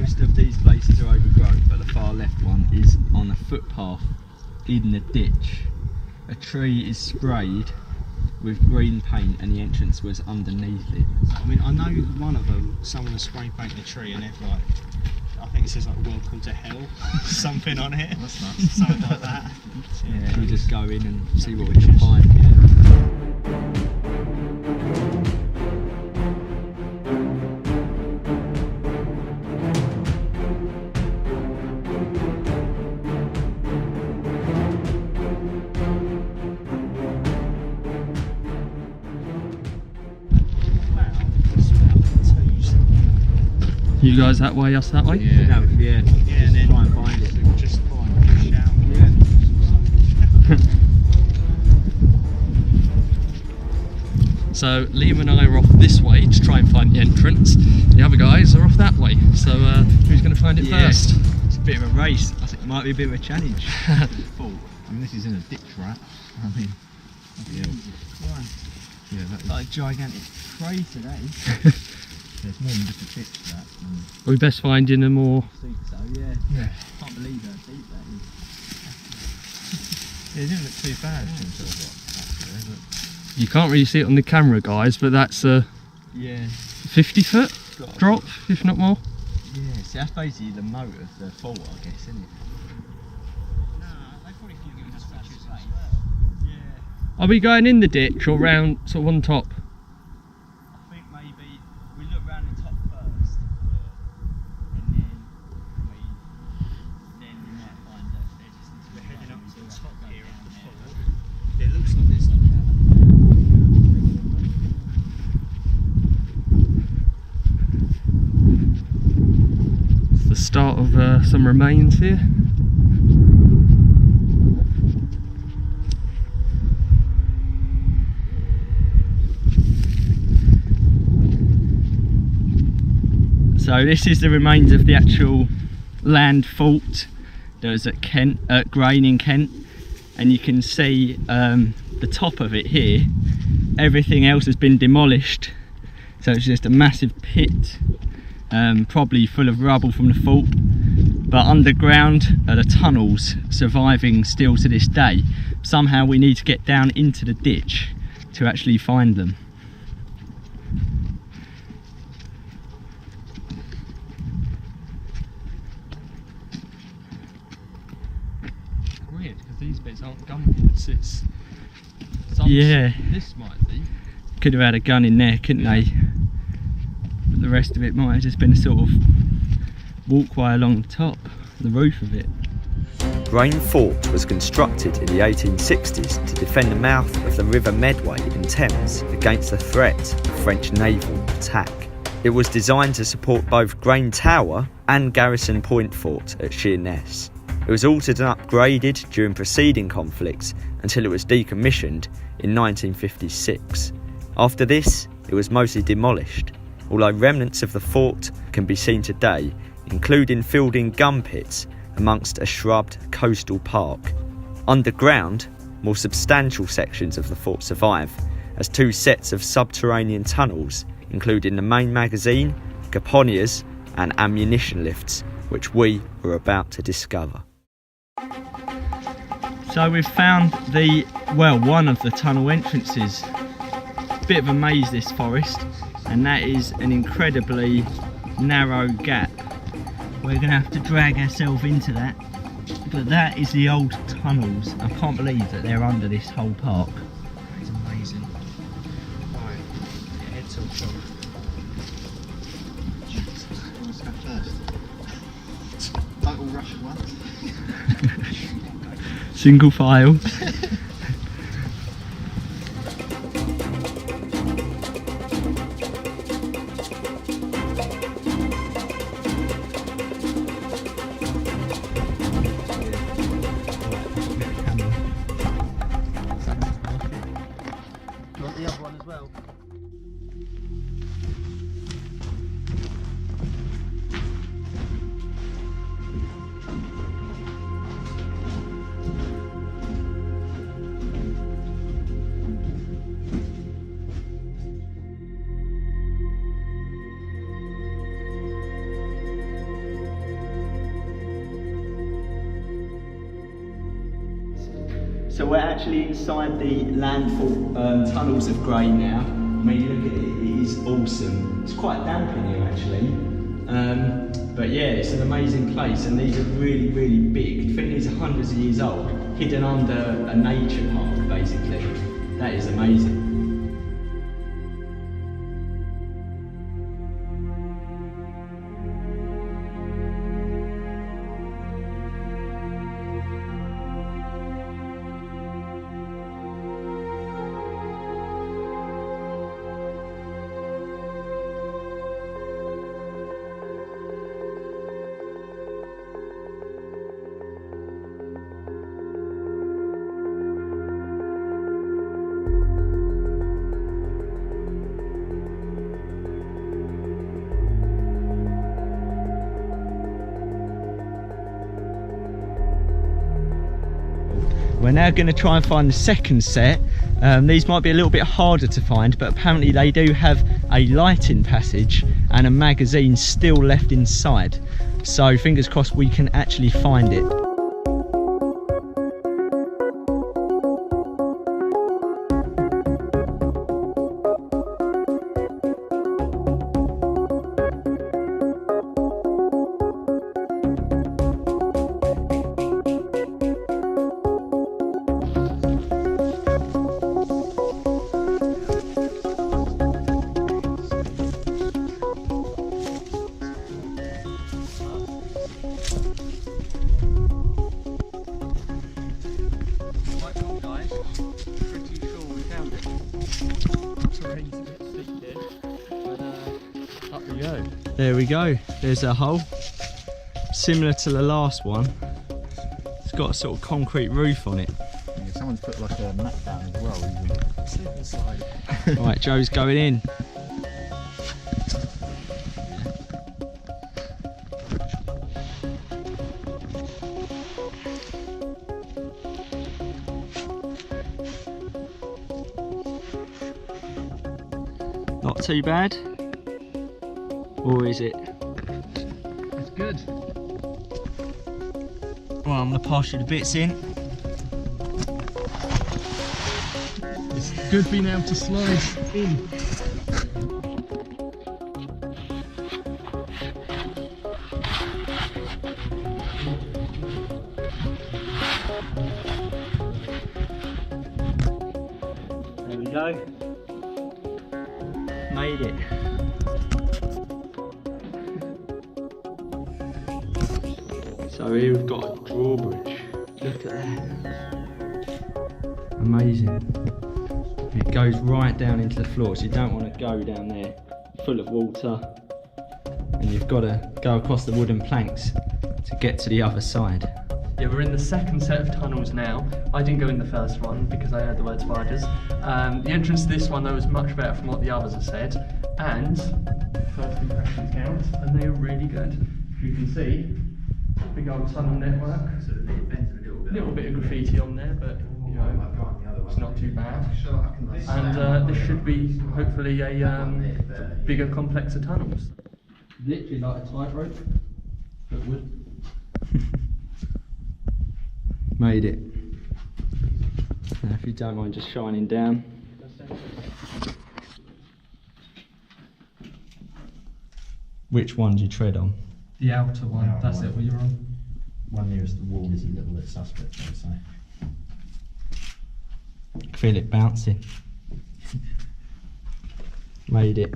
Most of these places are overgrown, but the far left one is on a footpath in the ditch. A tree is sprayed with green paint and the entrance was underneath it. I mean, I know one of them, someone has spray painted a tree and they've like, I think it says like welcome to hell, something on it. That's nice. Something like that. Yeah, we just go in and see what we can find. You guys that way, us that way? Yeah, yeah, and then try and find it. Just find a shower. Yeah. So Liam and I are off this way to try and find the entrance. The other guys are off that way. So who's going to find it first? It's a bit of a race. I think it might be a bit of a challenge. I mean, this is in a ditch, right? I mean, yeah, that's like a gigantic crater, that is. There's more than just a ditch for that. We best find in a more... I think so, yeah. Yeah. Can't believe how deep that is. Yeah, it didn't look too bad. You can't really see it on the camera, guys, but that's a 50-foot drop, if not more. Yeah, so that's basically the moat of the fort, I guess, isn't it? They probably think it was just such a safe. Yeah. Are we going in the ditch or round sort of on top? I think maybe we look round the top first, and then we might find that they're just into We're heading up to the top here of the fort. It looks like there's something out It's the start of some remains here. So this is the remains of the actual land fort that was at Grain in Kent, and you can see the top of it here. Everything else has been demolished, so it's just a massive pit, probably full of rubble from the fort, but underground are the tunnels surviving still to this day. Somehow we need to get down into the ditch to actually find them. Weird, because these bits aren't gun pits, it's... Yeah. This might be. Could have had a gun in there, couldn't they? But the rest of it might have just been a sort of walkway along the top, the roof of it. Grain Fort was constructed in the 1860s to defend the mouth of the River Medway in Thames against the threat of French naval attack. It was designed to support both Grain Tower and Garrison Point Fort at Sheerness. It was altered and upgraded during preceding conflicts until it was decommissioned in 1956. After this, it was mostly demolished, although remnants of the fort can be seen today, including filled-in gun pits amongst a shrubbed coastal park. Underground, more substantial sections of the fort survive, as two sets of subterranean tunnels, including the main magazine, caponiers and ammunition lifts, which we were about to discover. So we've found one of the tunnel entrances. Bit of a maze, this forest, and that is an incredibly narrow gap. We're going to have to drag ourselves into that, but that is the old tunnels. I can't believe that they're under this whole park. It's amazing. Right, your head's all shot. Jesus, let's go first. Total rush at once. Single file. The other one as well. So we're actually inside the landfall tunnels of Grey now. I mean, look at it, it is awesome. It's quite damp in here actually. But yeah, it's an amazing place, and these are really, really big. I think these are hundreds of years old, hidden under a nature park basically. That is amazing. We're now going to try and find the second set. These might be a little bit harder to find, but apparently they do have a lighting passage and a magazine still left inside. So fingers crossed we can actually find it. There we go, there's a hole, similar to the last one. It's got a sort of concrete roof on it. Yeah, someone's put like a mat down as well, you can slip and slide. Right, Joe's going in. Not too bad. Or is it? It's good. Well, I'm going to pass you the bits in. It's good being able to slide in. There we go. Made it. So here we've got a drawbridge. Look at that. Amazing. It goes right down into the floor, so you don't want to go down there full of water. And you've got to go across the wooden planks to get to the other side. Yeah, we're in the second set of tunnels now. I didn't go in the first one because I heard the word spiders. The entrance to this one though was much better from what the others have said. And first impressions count, and they are really good. You can see, big old tunnel network. A little bit of graffiti on there, but you know, it's not too bad. And this should be hopefully a bigger complex of tunnels. Literally like a tightrope, but wood. Made it. Now if you don't mind just shining down. Which one do you tread on? The outer one, that's it, what you're on. One nearest the wall is a little bit suspect, I would say. Feel it bouncing. Made it.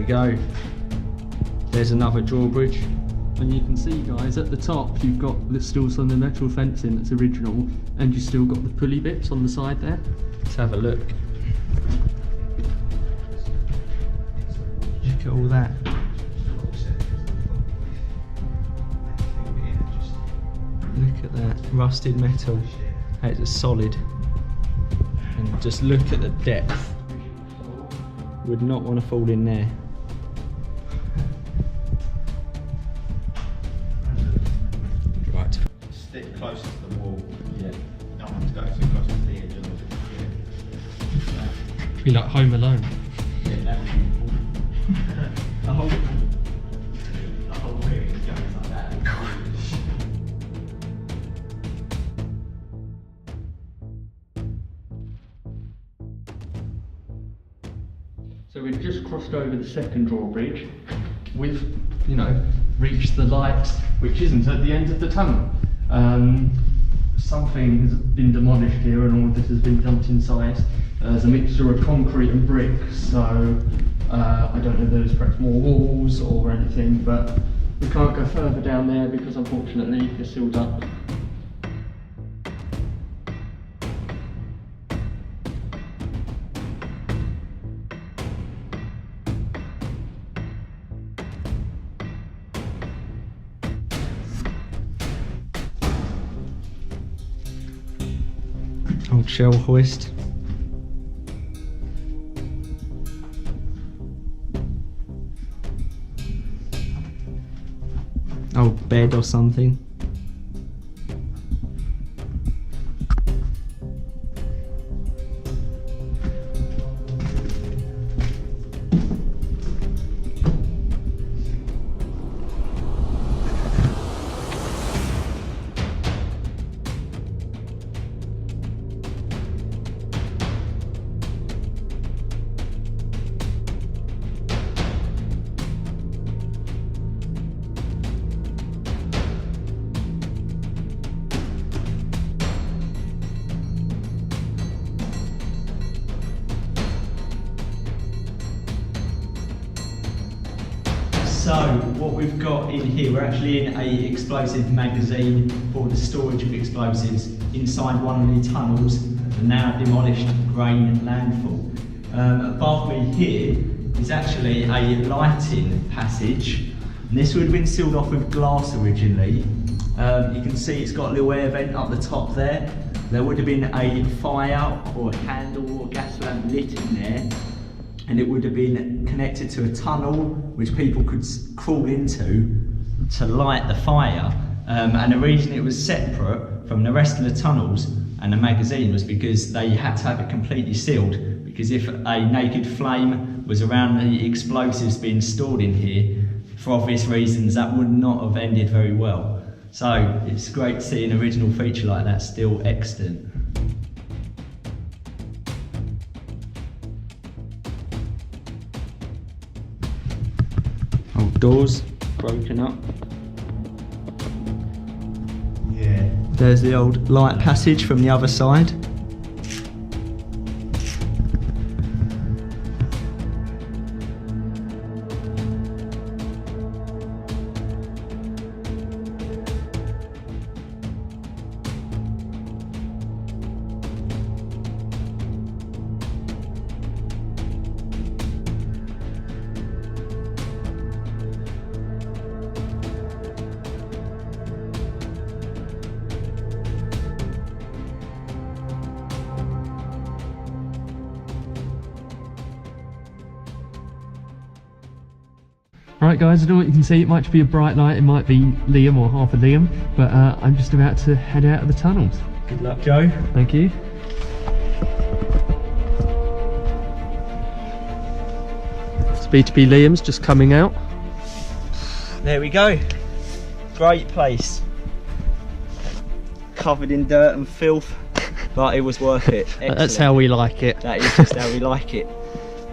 Go. There's another drawbridge. And you can see guys, at the top you've got still some of the metal fencing that's original, and you've still got the pulley bits on the side there. Let's have a look. Look at all that. Look at that, rusted metal. It's a solid. And just look at the depth. Would not want to fall in there. Right. Stick close to the wall. Yeah. Don't want to go too close to the edge of the Be like Home Alone. yeah, that would be the whole rig is going like that. So we've just crossed over the second drawbridge. We've, you know, reached the light, which isn't at the end of the tunnel. Something has been demolished here and all of this has been dumped inside. There's a mixture of concrete and brick, so I don't know if there's perhaps more walls or anything, but we can't go further down there because unfortunately it's sealed up. Old shell hoist. Old bed or something. So what we've got in here, we're actually in a explosive magazine for the storage of explosives inside one of the tunnels, the now demolished grain landfall. Above me here is actually a lighting passage, and this would have been sealed off with glass originally. You can see it's got a little air vent up the top there. There would have been a fire or a candle or gas lamp lit in there, and it would have been connected to a tunnel which people could crawl into to light the fire. And the reason it was separate from the rest of the tunnels and the magazine was because they had to have it completely sealed, because if a naked flame was around the explosives being stored in here, for obvious reasons, that would not have ended very well. So it's great to see an original feature like that still extant. Old doors broken up. Yeah. There's the old light passage from the other side. Right guys, I don't know what you can see, it might be a bright light, it might be Liam or half a Liam, but I'm just about to head out of the tunnels. Good luck, Joe. Thank you. It's B2B Liam's just coming out. There we go. Great place. Covered in dirt and filth, but it was worth it. Excellent. That's how we like it. That is just how we like it.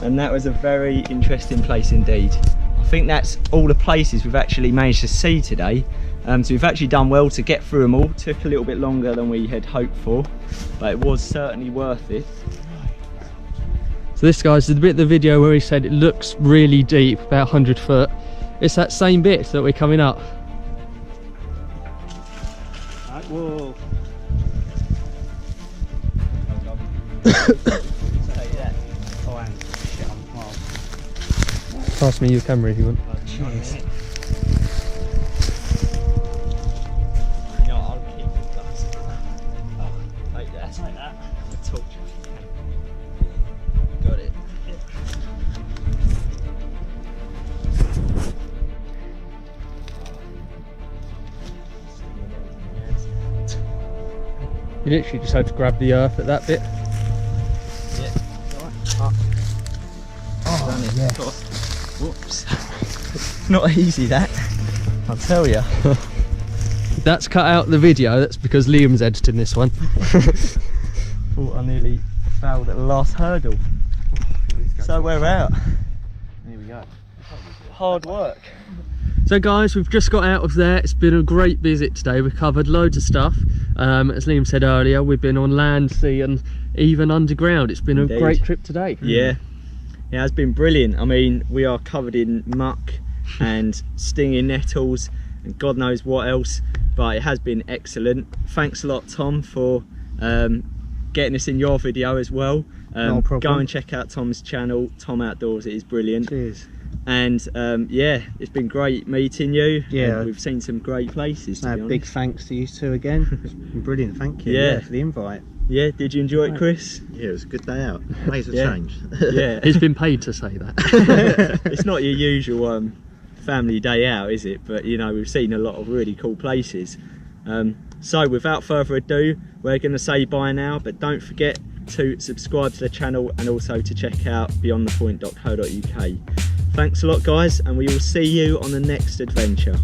And that was a very interesting place indeed. I think that's all the places we've actually managed to see today. So we've actually done well to get through them all. Took a little bit longer than we had hoped for, but it was certainly worth it. So this guy's the bit of the video where he said it looks really deep, about 100 foot. It's that same bit that we're coming up. Right, whoa. Pass me your camera if you want. Cheers. Yeah, I'll keep torch. Got it. You literally just had to grab the earth at that bit. Yeah. Right. Oh, yeah. Whoops. Not easy that. I'll tell you. That's cut out the video. That's because Liam's editing this one. Thought I nearly failed at the last hurdle. So we're out. Here we go. Hard work. So guys, we've just got out of there. It's been a great visit today. We've covered loads of stuff. As Liam said earlier, we've been on land, sea and even underground. It's been Indeed. a great trip today. Yeah, it has been brilliant. I mean, we are covered in muck and stinging nettles and God knows what else, but it has been excellent. Thanks a lot, Tom, for getting us in your video as well. No problem. Go and check out Tom's channel, Tom Outdoors. It is brilliant. Cheers. And yeah, it's been great meeting you. Yeah. And we've seen some great places, to be honest. Big thanks to you two again. It's been brilliant, thank you. Yeah. For the invite. Yeah, did you enjoy it, Chris? Yeah, it was a good day out. Makes a Yeah. change. Yeah. He's been paid to say that. It's not your usual family day out, is it? But you know, we've seen a lot of really cool places. So without further ado, we're going to say bye now, but don't forget to subscribe to the channel and also to check out beyondthepoint.co.uk. Thanks a lot, guys, and we will see you on the next adventure.